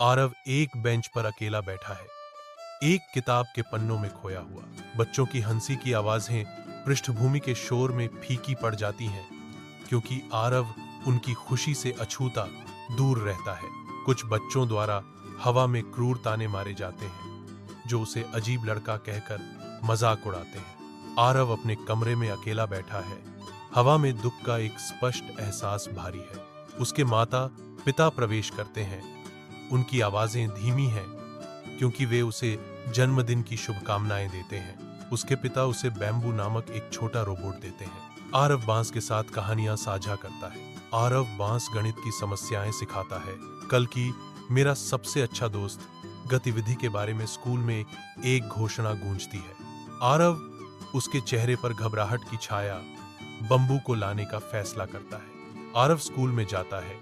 आरव एक बेंच पर अकेला बैठा है, एक किताब के पन्नों में खोया हुआ। बच्चों की हंसी की आवाजें पृष्ठभूमि के शोर में फीकी पड़ जाती हैं, क्योंकि आरव उनकी खुशी से अछूता दूर रहता है। कुछ बच्चों द्वारा हवा में क्रूर ताने मारे जाते हैं, जो उसे अजीब लड़का कहकर मजाक उड़ाते हैं। आरव अपने कमरे में अकेला बैठा है। हवा में दुख का एक स्पष्ट एहसास भारी है। उसके माता पिता प्रवेश करते हैं। उनकी आवाजें धीमी हैं, क्योंकि वे उसे जन्मदिन की शुभकामनाएं देते हैं। उसके पिता उसे बैम्बू नामक एक छोटा रोबोट देते हैं। आरव बांस के साथ कहानियां साझा करता है। आरव बांस गणित की समस्याएं सिखाता है। कल की मेरा सबसे अच्छा दोस्त गतिविधि के बारे में स्कूल में एक घोषणा गूंजती है। आरव उसके चेहरे पर घबराहट की छाया बंबू को लाने का फैसला करता है। आरव स्कूल में जाता है,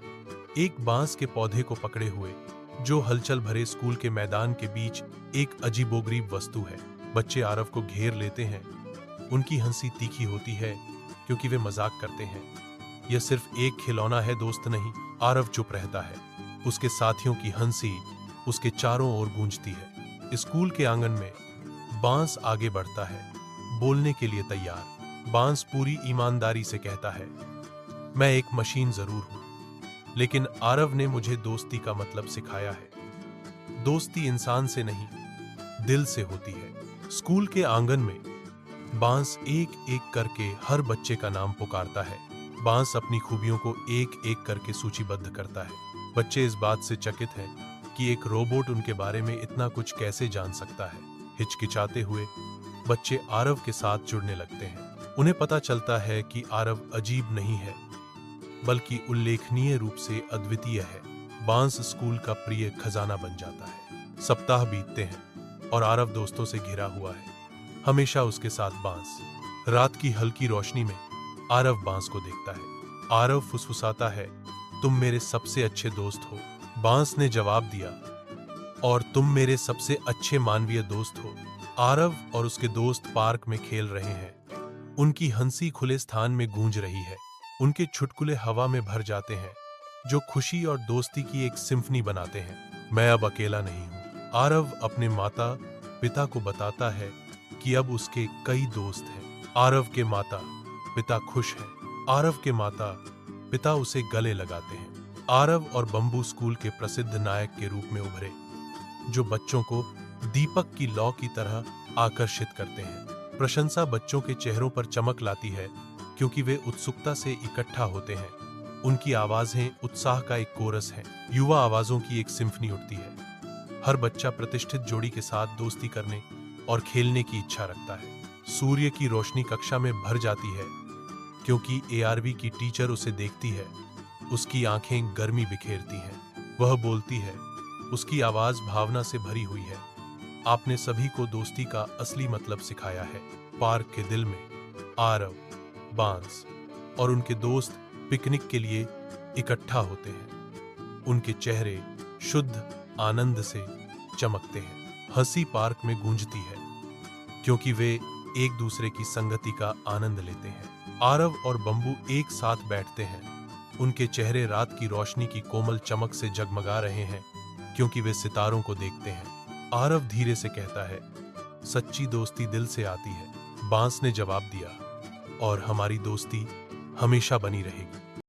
एक बांस के पौधे को पकड़े हुए, जो हलचल भरे स्कूल के मैदान के बीच एक अजीबोगरीब वस्तु है। बच्चे आरव को घेर लेते हैं। उनकी हंसी तीखी होती है, क्योंकि वे मजाक करते हैं। यह सिर्फ एक खिलौना है, दोस्त नहीं। आरव चुप रहता है। उसके साथियों की हंसी उसके चारों ओर गूंजती है। स्कूल के आंगन में बांस आगे बढ़ता है, बोलने के लिए तैयार। बांस पूरी ईमानदारी से कहता है, मैं एक मशीन जरूर हूं, लेकिन आरव ने मुझे दोस्ती का मतलब सिखाया है। दोस्ती इंसान से नहीं, दिल से होती है। स्कूल के आंगन में बांस एक एक करके हर बच्चे का नाम पुकारता है। बांस अपनी खूबियों को एक एक करके सूचीबद्ध करता है। बच्चे इस बात से चकित हैं कि एक रोबोट उनके बारे में इतना कुछ कैसे जान सकता है। हिचकिचाते हुए बच्चे आरव के साथ जुड़ने लगते हैं। उन्हें पता चलता है कि आरव अजीब नहीं है, बल्कि उल्लेखनीय रूप से अद्वितीय है। बांस स्कूल का प्रिय खजाना बन जाता है। सप्ताह बीतते हैं और आरव दोस्तों से घिरा हुआ है, हमेशा उसके साथ बांस। रात की हल्की रोशनी में आरव बांस को देखता है। आरव फुसफुसाता है, तुम मेरे सबसे अच्छे दोस्त हो। बांस ने जवाब दिया, और तुम मेरे सबसे अच्छे मानवीय दोस्त हो। आरव और उसके दोस्त पार्क में खेल रहे हैं। उनकी हंसी खुले स्थान में गूंज रही है। उनके चुटकुले हवा में भर जाते हैं, जो खुशी और दोस्ती की एक सिम्फनी बनाते हैं। मैं अब अकेला नहीं हूं। आरव अपने माता पिता को बताता है कि अब उसके कई दोस्त हैं। आरव के माता पिता खुश हैं। आरव के माता पिता उसे गले लगाते हैं। आरव और बंबू स्कूल के प्रसिद्ध नायक के रूप में उभरे, जो बच्चों को दीपक की लौ की तरह आकर्षित करते हैं। प्रशंसा बच्चों के चेहरों पर चमक लाती है, क्योंकि वे उत्सुकता से इकट्ठा होते हैं। उनकी आवाजें उत्साह का एक कोरस है। युवा आवाजों की एक सिम्फनी उठती है। हर बच्चा प्रतिष्ठित जोड़ी के साथ दोस्ती करने और खेलने की इच्छा रखता है। सूर्य की रोशनी कक्षा में भर जाती है, क्योंकि एआरवी की टीचर उसे देखती है। उसकी आंखें गर्मी बिखेरती हैं। वह बोलती है, उसकी आवाज भावना से भरी हुई है। आपने सभी को दोस्ती का असली मतलब सिखाया है। पार्क के दिल में आरव, बांस और उनके दोस्त पिकनिक के लिए इकट्ठा होते हैं। उनके चेहरे शुद्ध आनंद से चमकते हैं। हंसी पार्क में गूंजती है, क्योंकि वे एक दूसरे की संगति का आनंद लेते हैं। आरव और बंबू एक साथ बैठते हैं। उनके चेहरे रात की रोशनी की कोमल चमक से जगमगा रहे हैं, क्योंकि वे सितारों को देखते हैं। आरव धीरे से कहता है, सच्ची दोस्ती दिल से आती है। बांस ने जवाब दिया, और हमारी दोस्ती हमेशा बनी रहेगी।